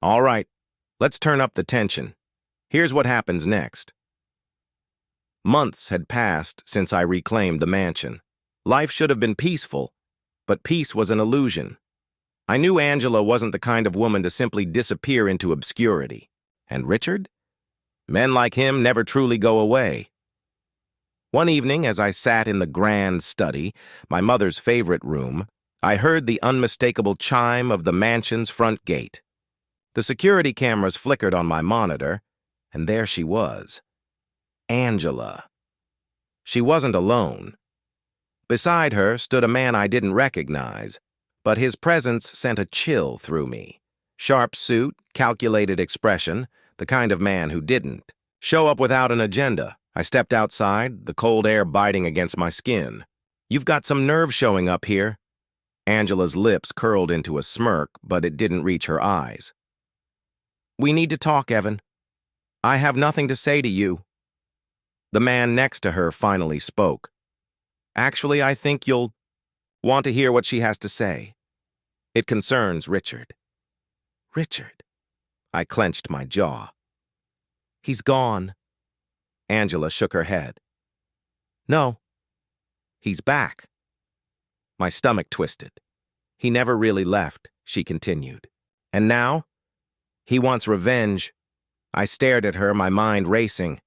All right, let's turn up the tension. Here's what happens next. Months had passed since I reclaimed the mansion. Life should have been peaceful, but peace was an illusion. I knew Angela wasn't the kind of woman to simply disappear into obscurity. And Richard? Men like him never truly go away. One evening, as I sat in the grand study, my mother's favorite room, I heard the unmistakable chime of the mansion's front gate. The security cameras flickered on my monitor, and there she was. Angela. She wasn't alone. Beside her stood a man I didn't recognize, but his presence sent a chill through me. Sharp suit, calculated expression, the kind of man who didn't show up without an agenda. I stepped outside, the cold air biting against my skin. "You've got some nerve showing up here." Angela's lips curled into a smirk, but it didn't reach her eyes. "We need to talk, Evan. I have nothing to say to you." The man next to her finally spoke. "Actually, I think you'll want to hear what she has to say. It concerns Richard." "Richard?" I clenched my jaw. "He's gone." Angela shook her head. "No, he's back." My stomach twisted. "He never really left," she continued. "And now? He wants revenge." I stared at her, my mind racing.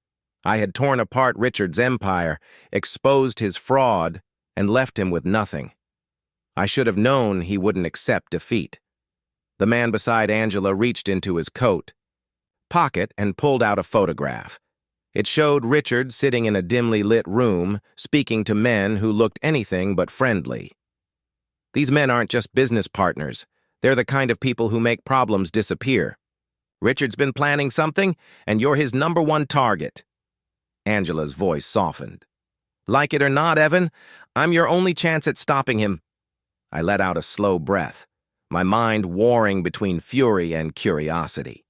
I had torn apart Richard's empire, exposed his fraud, and left him with nothing. I should have known he wouldn't accept defeat. The man beside Angela reached into his coat pocket and pulled out a photograph. It showed Richard sitting in a dimly lit room, speaking to men who looked anything but friendly. These men aren't just business partners. They're the kind of people who make problems disappear. Richard's been planning something, and you're his #1 target. Angela's voice softened. "Like it or not, Evan, I'm your only chance at stopping him." I let out a slow breath, my mind warring between fury and curiosity.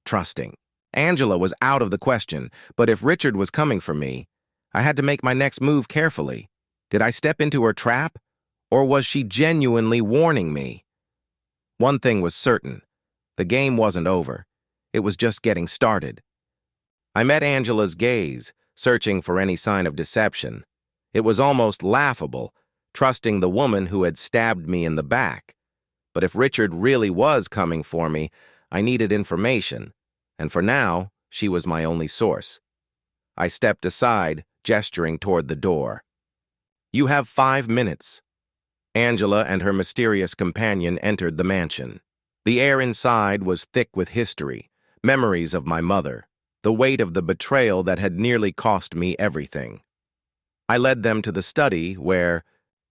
Trusting. Angela was out of the question, but if Richard was coming for me, I had to make my next move carefully. Did I step into her trap, or was she genuinely warning me? One thing was certain. The game wasn't over. It was just getting started. I met Angela's gaze, searching for any sign of deception. It was almost laughable, trusting the woman who had stabbed me in the back. But if Richard really was coming for me, I needed information, and for now, she was my only source. I stepped aside, gesturing toward the door. "You have 5 minutes." Angela and her mysterious companion entered the mansion. The air inside was thick with history, memories of my mother, the weight of the betrayal that had nearly cost me everything. I led them to the study where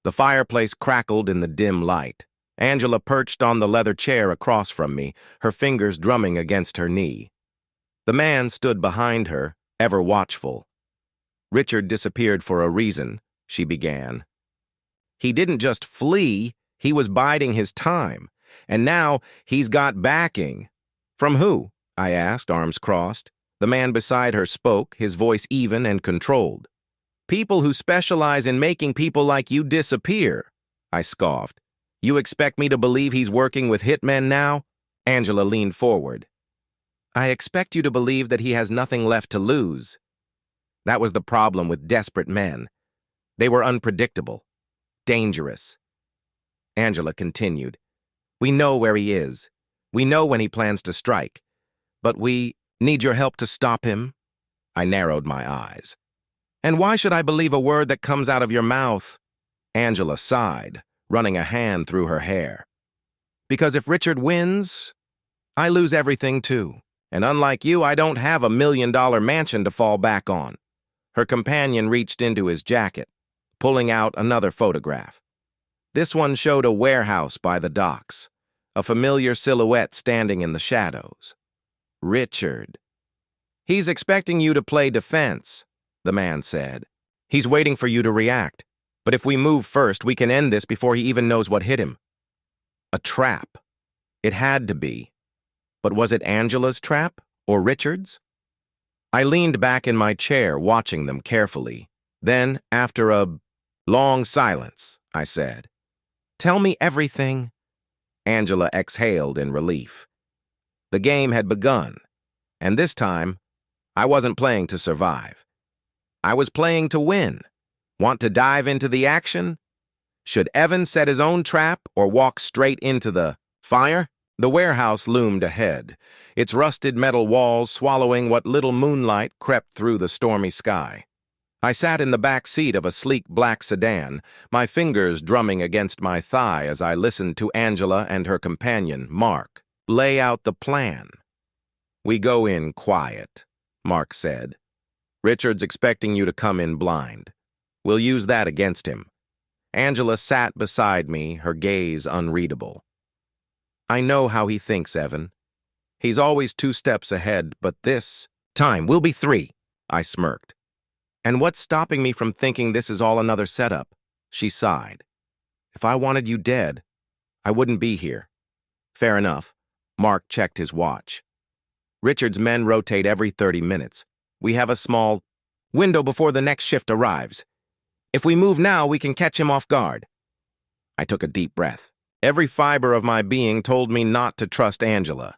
the fireplace crackled in the dim light. Angela perched on the leather chair across from me, her fingers drumming against her knee. The man stood behind her, ever watchful. "Richard disappeared for a reason," she began. "He didn't just flee, he was biding his time. And now he's got backing." "From who?" I asked, arms crossed. The man beside her spoke, his voice even and controlled. "People who specialize in making people like you disappear," I scoffed. "You expect me to believe he's working with hitmen now?" Angela leaned forward. "I expect you to believe that he has nothing left to lose." That was the problem with desperate men. They were unpredictable, dangerous. Angela continued. "We know where he is. We know when he plans to strike. But we need your help to stop him." I narrowed my eyes. "And why should I believe a word that comes out of your mouth?" Angela sighed, running a hand through her hair. "Because if Richard wins, I lose everything too. And unlike you, I don't have $1 million mansion to fall back on." Her companion reached into his jacket, pulling out another photograph. This one showed a warehouse by the docks, a familiar silhouette standing in the shadows. "Richard." "He's expecting you to play defense," the man said. "He's waiting for you to react. But if we move first, we can end this before he even knows what hit him." A trap. It had to be. But was it Angela's trap or Richard's? I leaned back in my chair, watching them carefully. Then, after a long silence, I said, "Tell me everything." Angela exhaled in relief. The game had begun, and this time, I wasn't playing to survive. I was playing to win. Want to dive into the action? Should Evan set his own trap or walk straight into the fire? The warehouse loomed ahead, its rusted metal walls swallowing what little moonlight crept through the stormy sky. I sat in the back seat of a sleek black sedan, my fingers drumming against my thigh as I listened to Angela and her companion, Mark, lay out the plan. "We go in quiet," Mark said. "Richard's expecting you to come in blind. We'll use that against him." Angela sat beside me, her gaze unreadable. "I know how he thinks, Evan. He's always 2 steps ahead, but this time will be 3, I smirked. "And what's stopping me from thinking this is all another setup?" She sighed. "If I wanted you dead, I wouldn't be here." "Fair enough." Mark checked his watch. "Richard's men rotate every 30 minutes. We have a small window before the next shift arrives. If we move now, we can catch him off guard." I took a deep breath. Every fiber of my being told me not to trust Angela.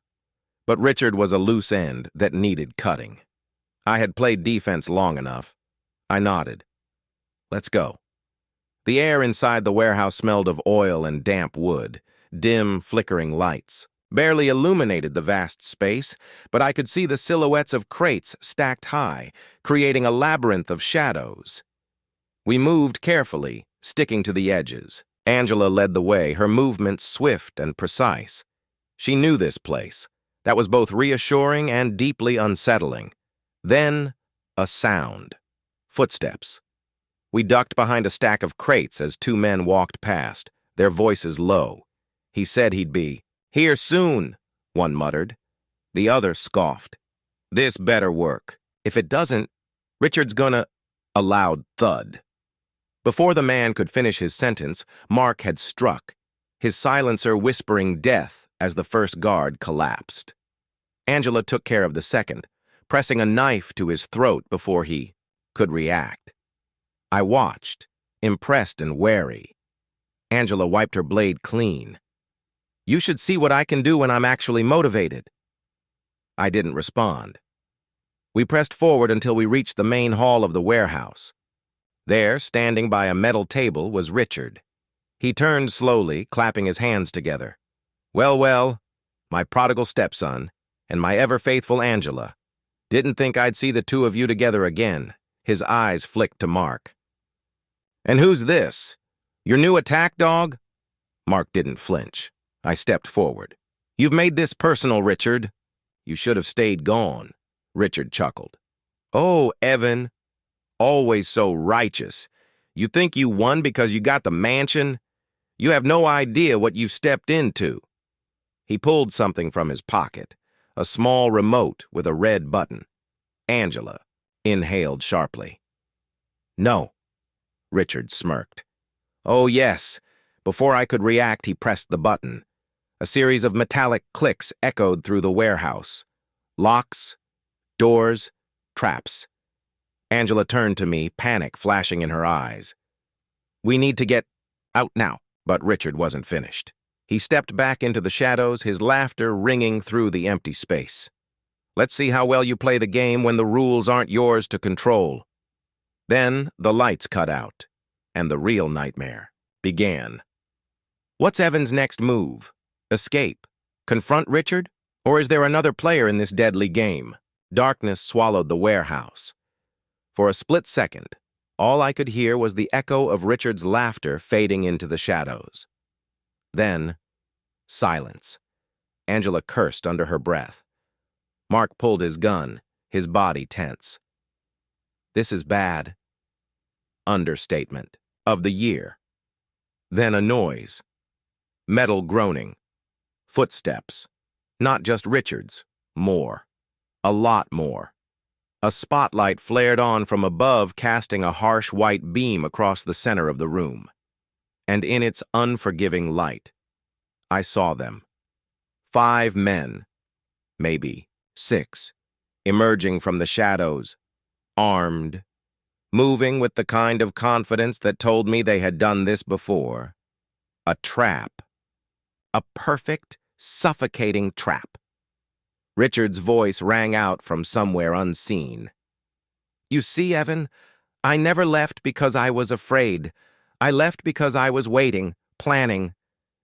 But Richard was a loose end that needed cutting. I had played defense long enough. I nodded. "Let's go." The air inside the warehouse smelled of oil and damp wood. Dim, flickering lights barely illuminated the vast space, but I could see the silhouettes of crates stacked high, creating a labyrinth of shadows. We moved carefully, sticking to the edges. Angela led the way, her movements swift and precise. She knew this place. That was both reassuring and deeply unsettling. Then, a sound. Footsteps. We ducked behind a stack of crates as 2 men walked past, their voices low. "He said he'd be here soon," one muttered. The other scoffed. "This better work. If it doesn't, Richard's gonna—" A loud thud. Before the man could finish his sentence, Mark had struck, his silencer whispering death as the first guard collapsed. Angela took care of the second, pressing a knife to his throat before he could react. I watched, impressed and wary. Angela wiped her blade clean. "You should see what I can do when I'm actually motivated." I didn't respond. We pressed forward until we reached the main hall of the warehouse. There, standing by a metal table, was Richard. He turned slowly, clapping his hands together. "Well, well, my prodigal stepson, and my ever-faithful Angela. Didn't think I'd see the 2 of you together again." His eyes flicked to Mark. "And who's this? Your new attack dog?" Mark didn't flinch. I stepped forward. "You've made this personal, Richard." "You should have stayed gone," Richard chuckled. "Oh, Evan, always so righteous. You think you won because you got the mansion? You have no idea what you've stepped into." He pulled something from his pocket, a small remote with a red button. Angela inhaled sharply. "No," Richard smirked. "Oh, yes." Before I could react, he pressed the button. A series of metallic clicks echoed through the warehouse. Locks, doors, traps. Angela turned to me, panic flashing in her eyes. "We need to get out now." But Richard wasn't finished. He stepped back into the shadows, his laughter ringing through the empty space. "Let's see how well you play the game when the rules aren't yours to control." Then the lights cut out, and the real nightmare began. What's Evan's next move? Escape? Confront Richard? Or is there another player in this deadly game? Darkness swallowed the warehouse. For a split second, all I could hear was the echo of Richard's laughter fading into the shadows. Then, silence. Angela cursed under her breath. Mark pulled his gun, his body tense. "This is bad." Understatement of the year. Then a noise. Metal groaning. Footsteps. Not just Richard's. More. A lot more. A spotlight flared on from above, casting a harsh white beam across the center of the room. And in its unforgiving light, I saw them. 5 men, maybe 6, emerging from the shadows, armed, moving with the kind of confidence that told me they had done this before. A trap. A perfect, suffocating trap. Richard's voice rang out from somewhere unseen. You see, Evan, I never left because I was afraid. I left because I was waiting, planning.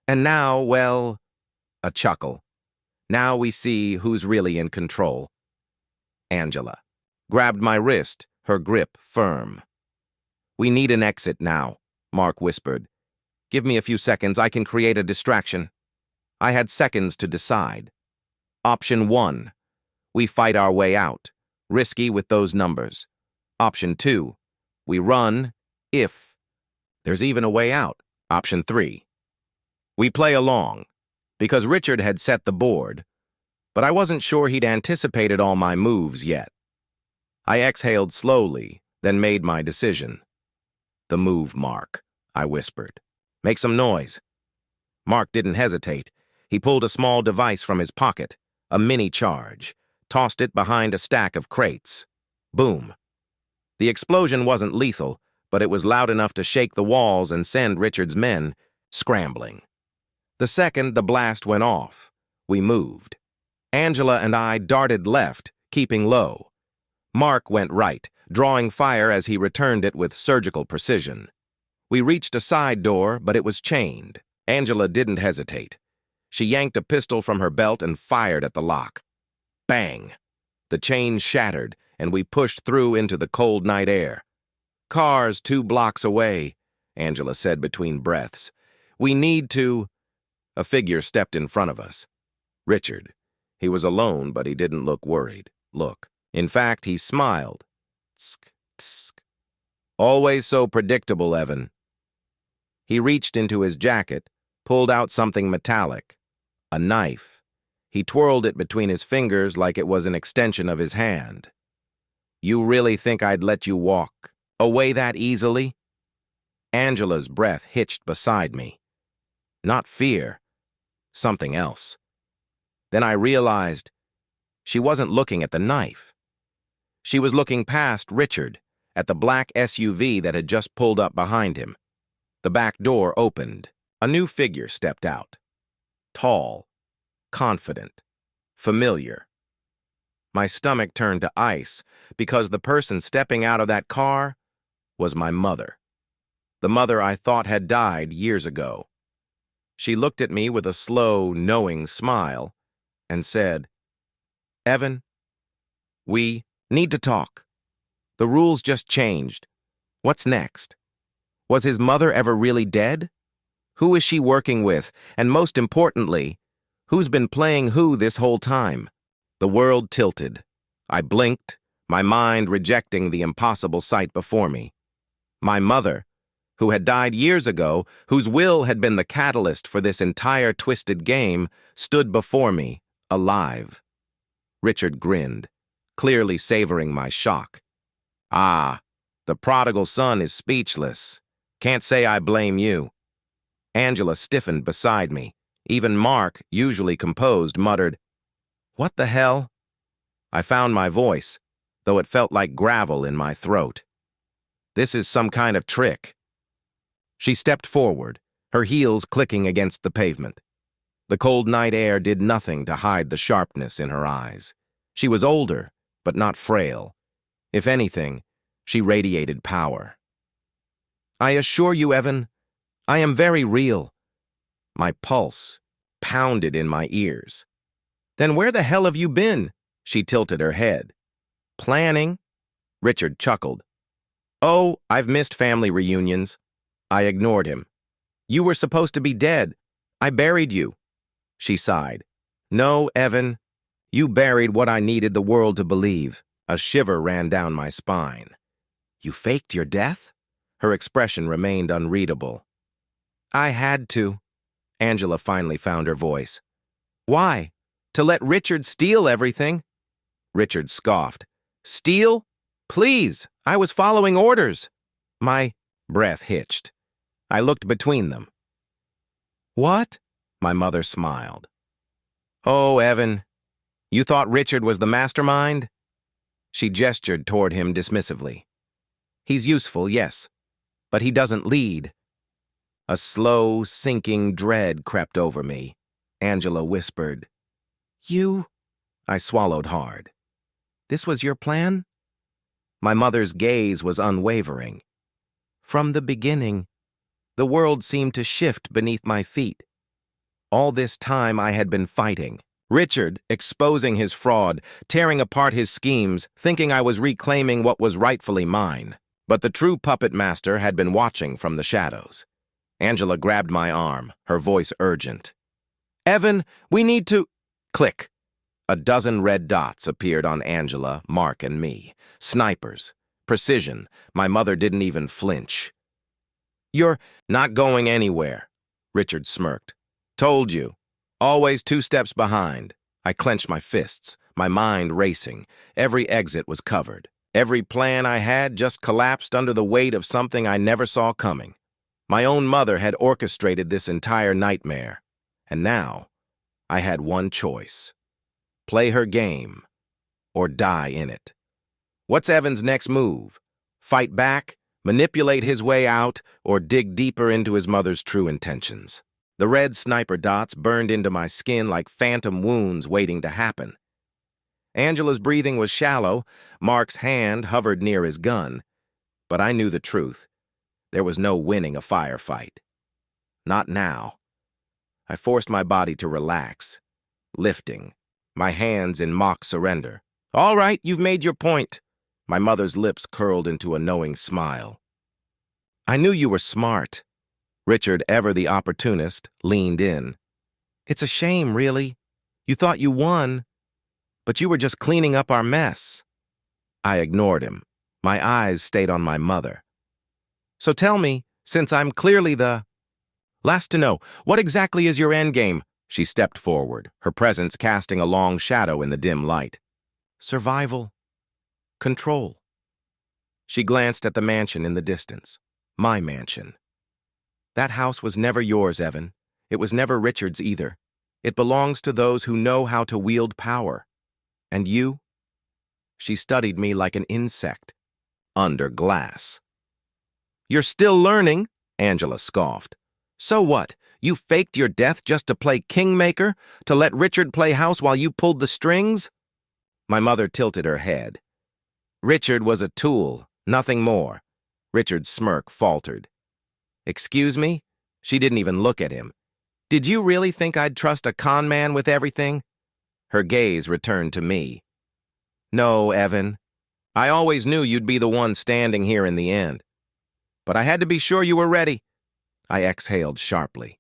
And now, well, a chuckle. Now we see who's really in control. Angela grabbed my wrist, her grip firm. We need an exit now, Mark whispered. Give me a few seconds, I can create a distraction. I had seconds to decide. Option 1. We fight our way out. Risky with those numbers. Option 2. We run, if. There's even a way out. Option 3. We play along, because Richard had set the board, but I wasn't sure he'd anticipated all my moves yet. I exhaled slowly, then made my decision. The move, Mark, I whispered. Make some noise. Mark didn't hesitate. He pulled a small device from his pocket, a mini charge, tossed it behind a stack of crates. Boom. The explosion wasn't lethal, but it was loud enough to shake the walls and send Richard's men scrambling. The second the blast went off, we moved. Angela and I darted left, keeping low. Mark went right, drawing fire as he returned it with surgical precision. We reached a side door, but it was chained. Angela didn't hesitate. She yanked a pistol from her belt and fired at the lock. Bang! The chain shattered, and we pushed through into the cold night air. Cars 2 blocks away, Angela said between breaths. We need to... A figure stepped in front of us. Richard. He was alone, but he didn't look worried. Look. In fact, he smiled. Tsk, tsk. Always so predictable, Evan. He reached into his jacket, pulled out something metallic. A knife. He twirled it between his fingers like it was an extension of his hand. You really think I'd let you walk away that easily? Angela's breath hitched beside me. Not fear. Something else. Then I realized she wasn't looking at the knife. She was looking past Richard, at the black SUV that had just pulled up behind him. The back door opened. A new figure stepped out. Tall, confident, familiar. My stomach turned to ice because the person stepping out of that car was my mother. The mother I thought had died years ago. She looked at me with a slow, knowing smile and said, Evan, we need to talk. The rules just changed. What's next? Was his mother ever really dead? Who is she working with? And most importantly, who's been playing who this whole time? The world tilted. I blinked, my mind rejecting the impossible sight before me. My mother, who had died years ago, whose will had been the catalyst for this entire twisted game, stood before me, alive. Richard grinned, clearly savoring my shock. Ah, the prodigal son is speechless. Can't say I blame you. Angela stiffened beside me. Even Mark, usually composed, muttered, What the hell? I found my voice, though it felt like gravel in my throat. This is some kind of trick. She stepped forward, her heels clicking against the pavement. The cold night air did nothing to hide the sharpness in her eyes. She was older, but not frail. If anything, she radiated power. I assure you, Evan, I am very real. My pulse pounded in my ears. Then where the hell have you been? She tilted her head. Planning? Richard chuckled. Oh, I've missed family reunions. I ignored him. You were supposed to be dead. I buried you. She sighed. No, Evan. You buried what I needed the world to believe. A shiver ran down my spine. You faked your death? Her expression remained unreadable. I had to. Angela finally found her voice. Why? To let Richard steal everything? Richard scoffed. Steal? Please, I was following orders. My breath hitched. I looked between them. What? My mother smiled. Oh, Evan, you thought Richard was the mastermind? She gestured toward him dismissively. He's useful, yes, but he doesn't lead. A slow, sinking dread crept over me. Angela whispered, You? I swallowed hard. This was your plan? My mother's gaze was unwavering. From the beginning, the world seemed to shift beneath my feet. All this time I had been fighting. Richard, exposing his fraud, tearing apart his schemes, thinking I was reclaiming what was rightfully mine. But the true puppet master had been watching from the shadows. Angela grabbed my arm, her voice urgent. Evan, we need to... Click. A dozen red dots appeared on Angela, Mark, and me. Snipers. Precision. My mother didn't even flinch. You're not going anywhere, Richard smirked. Told you. Always 2 steps behind. I clenched my fists, my mind racing. Every exit was covered. Every plan I had just collapsed under the weight of something I never saw coming. My own mother had orchestrated this entire nightmare. And now, I had one choice. Play her game, or die in it. What's Evan's next move? Fight back, manipulate his way out, or dig deeper into his mother's true intentions? The red sniper dots burned into my skin like phantom wounds waiting to happen. Angela's breathing was shallow, Mark's hand hovered near his gun, but I knew the truth. There was no winning a firefight. Not now. I forced my body to relax, lifting, my hands in mock surrender. All right, you've made your point. My mother's lips curled into a knowing smile. I knew you were smart. Richard, ever the opportunist, leaned in. It's a shame, really. You thought you won, but you were just cleaning up our mess. I ignored him. My eyes stayed on my mother. So tell me, since I'm clearly the... Last to know, what exactly is your endgame? She stepped forward, her presence casting a long shadow in the dim light. Survival. Control. She glanced at the mansion in the distance. My mansion. That house was never yours, Evan. It was never Richard's either. It belongs to those who know how to wield power. And you? She studied me like an insect. Under glass. You're still learning, Angela scoffed. So what? You faked your death just to play kingmaker? To let Richard play house while you pulled the strings? My mother tilted her head. Richard was a tool, nothing more. Richard's smirk faltered. Excuse me? She didn't even look at him. Did you really think I'd trust a con man with everything? Her gaze returned to me. No, Evan. I always knew you'd be the one standing here in the end. But I had to be sure you were ready. I exhaled sharply.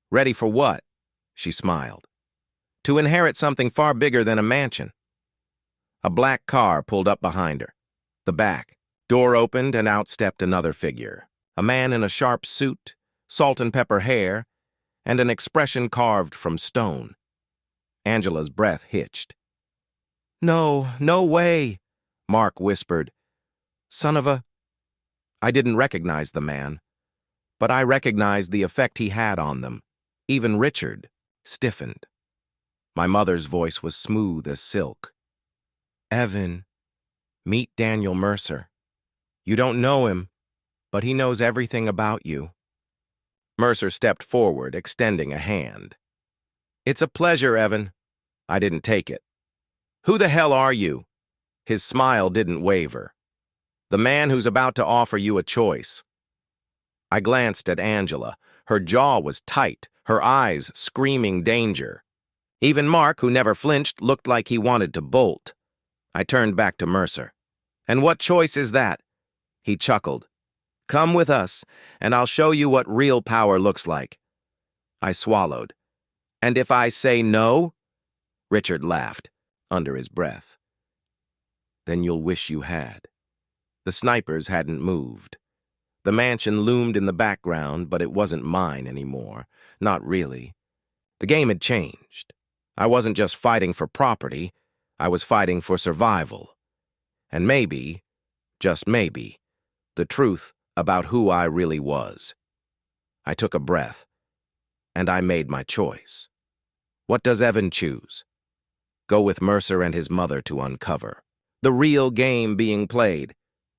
Ready for what? She smiled. To inherit something far bigger than a mansion. A black car pulled up behind her. The back. Door opened and out stepped another figure. A man in a sharp suit, salt and pepper hair, and an expression carved from stone. Angela's breath hitched. No, no way, Mark whispered. Son of a... I didn't recognize the man, but I recognized the effect he had on them. Even Richard stiffened. My mother's voice was smooth as silk. Evan, meet Daniel Mercer. You don't know him, but he knows everything about you. Mercer stepped forward, extending a hand. It's a pleasure, Evan. I didn't take it. Who the hell are you? His smile didn't waver. The man who's about to offer you a choice. I glanced at Angela. Her jaw was tight, her eyes screaming danger. Even Mark, who never flinched, looked like he wanted to bolt. I turned back to Mercer. And what choice is that? He chuckled. Come with us, and I'll show you what real power looks like. I swallowed. And if I say no? Richard laughed, under his breath. Then you'll wish you had. The snipers hadn't moved. The mansion loomed in the background, but it wasn't mine anymore. Not really. The game had changed. I wasn't just fighting for property. I was fighting for survival. And maybe, just maybe, the truth about who I really was. I took a breath, and I made my choice. What does Evan choose? Go with Mercer and his mother to uncover. The real game being played.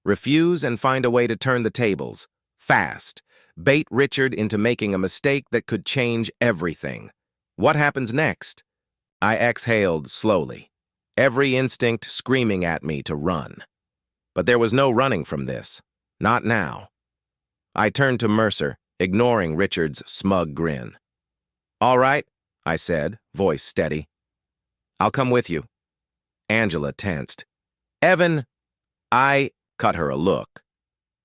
Refuse and find a way to turn the tables. Fast. Bait Richard into making a mistake that could change everything. What happens next? I exhaled slowly, every instinct screaming at me to run. But there was no running from this. Not now. I turned to Mercer, ignoring Richard's smug grin. "All right," I said, voice steady. "I'll come with you." Angela tensed. "Evan," I cut her a look.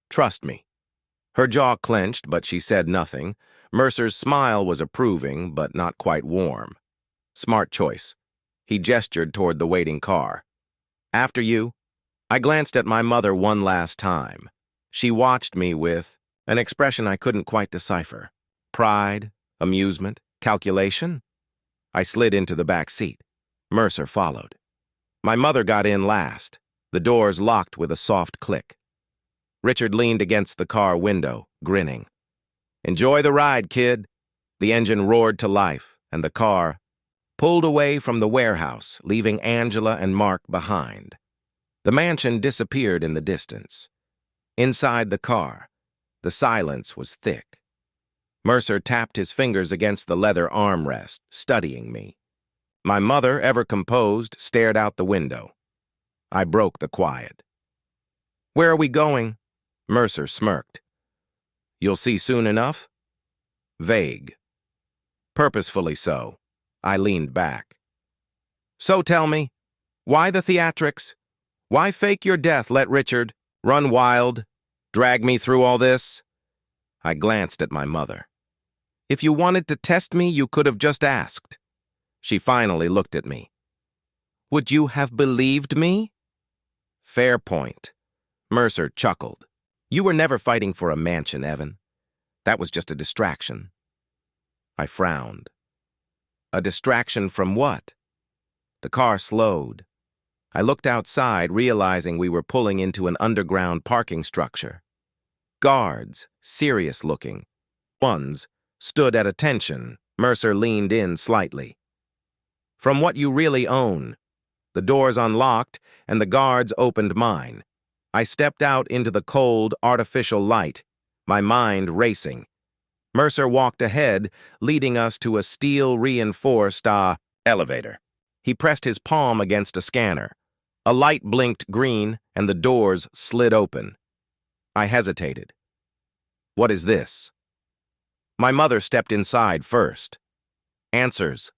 "Trust me." Her jaw clenched, but she said nothing. Mercer's smile was approving, but not quite warm. "Smart choice." He gestured toward the waiting car. "After you." I glanced at my mother one last time. She watched me with an expression I couldn't quite decipher. Pride, amusement, calculation? I slid into the back seat. Mercer followed. My mother got in last. The doors locked with a soft click. Richard leaned against the car window, grinning. "Enjoy the ride, kid." The engine roared to life, and the car pulled away from the warehouse, leaving Angela and Mark behind. The mansion disappeared in the distance. Inside the car, the silence was thick. Mercer tapped his fingers against the leather armrest, studying me. My mother, ever composed, stared out the window. I broke the quiet. "Where are we going?" Mercer smirked. "You'll see soon enough?" Vague. Purposefully so. I leaned back. "So tell me, why the theatrics? Why fake your death, let Richard run wild, drag me through all this?" I glanced at my mother. "If you wanted to test me, you could have just asked." She finally looked at me. "Would you have believed me?" Fair point. Mercer chuckled. "You were never fighting for a mansion, Evan. That was just a distraction." I frowned. A distraction from what? The car slowed. I looked outside, realizing we were pulling into an underground parking structure. Guards, serious-looking ones, stood at attention. Mercer leaned in slightly. "From what you really own." The doors unlocked, and the guards opened mine. I stepped out into the cold, artificial light, my mind racing. Mercer walked ahead, leading us to a steel-reinforced elevator. He pressed his palm against a scanner. A light blinked green, and the doors slid open. I hesitated. "What is this?" My mother stepped inside first. "Answers."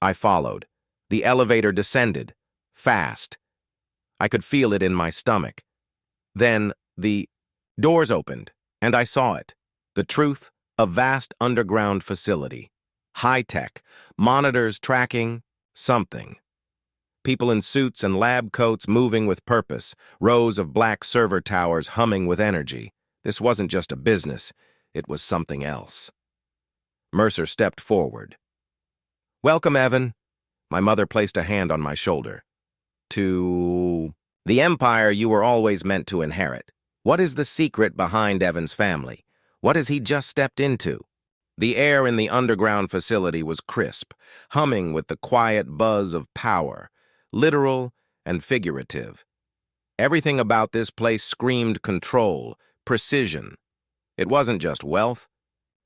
I followed. The elevator descended. Fast. I could feel it in my stomach. Then the doors opened, and I saw it. The truth, a vast underground facility. High-tech, monitors tracking something. People in suits and lab coats moving with purpose, rows of black server towers humming with energy. This wasn't just a business, it was something else. Mercer stepped forward. "Welcome, Evan." My mother placed a hand on my shoulder. "To the empire you were always meant to inherit. What is the secret behind Evan's family? What has he just stepped into?" The air in the underground facility was crisp, humming with the quiet buzz of power, literal and figurative. Everything about this place screamed control, precision. It wasn't just wealth,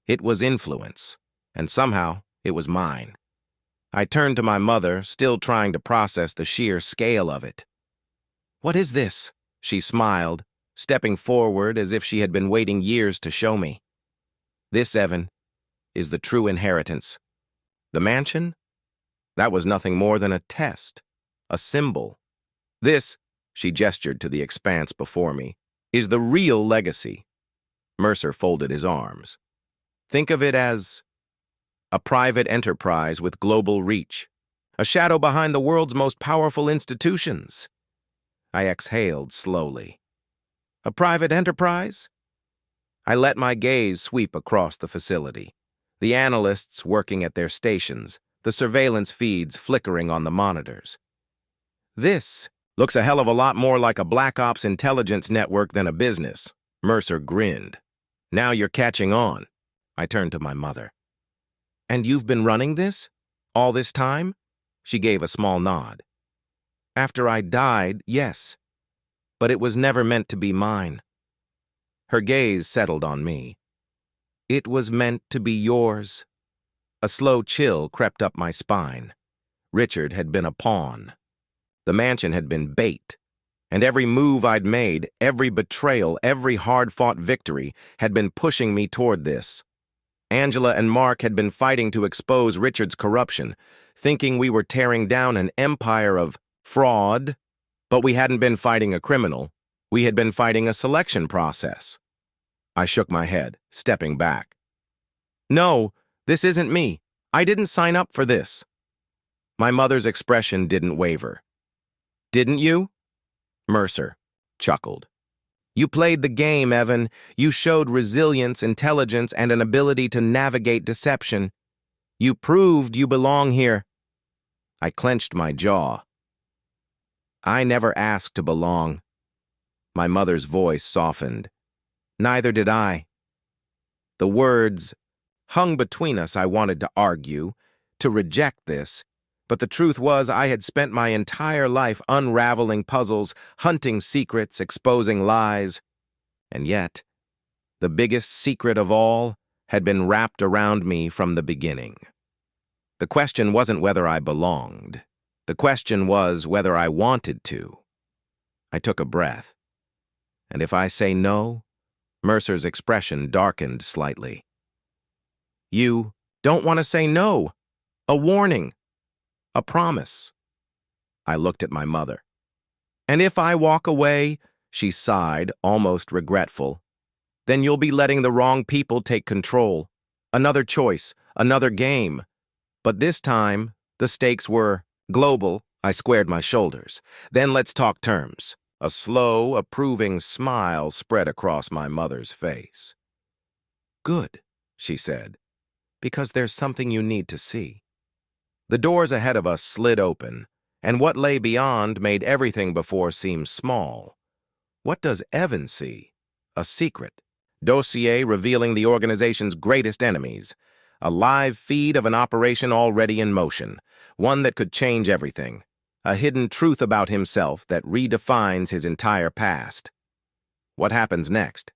it was influence, and somehow it was mine. I turned to my mother, still trying to process the sheer scale of it. "What is this?" She smiled, stepping forward as if she had been waiting years to show me. "This, Evan, is the true inheritance." The mansion? That was nothing more than a test, a symbol. "This," she gestured to the expanse before me, "is the real legacy." Mercer folded his arms. "Think of it as a private enterprise with global reach, a shadow behind the world's most powerful institutions." I exhaled slowly. "A private enterprise?" I let my gaze sweep across the facility. The analysts working at their stations, the surveillance feeds flickering on the monitors. "This looks a hell of a lot more like a Black Ops intelligence network than a business." Mercer grinned. "Now you're catching on." I turned to my mother. "And you've been running this? All this time?" She gave a small nod. "After I died, yes. But it was never meant to be mine." Her gaze settled on me. "It was meant to be yours." A slow chill crept up my spine. Richard had been a pawn. The mansion had been bait. And every move I'd made, every betrayal, every hard-fought victory had been pushing me toward this. Angela and Mark had been fighting to expose Richard's corruption, thinking we were tearing down an empire of fraud. But we hadn't been fighting a criminal. We had been fighting a selection process. I shook my head, stepping back. No, this isn't me. I didn't sign up for this. My mother's expression didn't waver. Didn't you? Mercer chuckled. You played the game, Evan. You showed resilience, intelligence, and an ability to navigate deception. You proved you belong here. I clenched my jaw. I never asked to belong. My mother's voice softened. Neither did I. The words hung between us. I wanted to argue, to reject this, but the truth was I had spent my entire life unraveling puzzles, hunting secrets, exposing lies. And yet, the biggest secret of all had been wrapped around me from the beginning. The question wasn't whether I belonged. The question was whether I wanted to. I took a breath. And if I say no, Mercer's expression darkened slightly. You don't want to say no. A warning. A promise. I looked at my mother. And if I walk away, she sighed, almost regretful, then you'll be letting the wrong people take control. Another choice, another game. But this time, the stakes were global. I squared my shoulders. Then let's talk terms. A slow, approving smile spread across my mother's face. Good, she said, because there's something you need to see. The doors ahead of us slid open, and what lay beyond made everything before seem small. What does Evan see? A secret. Dossier revealing the organization's greatest enemies. A live feed of an operation already in motion. One that could change everything. A hidden truth about himself that redefines his entire past. What happens next?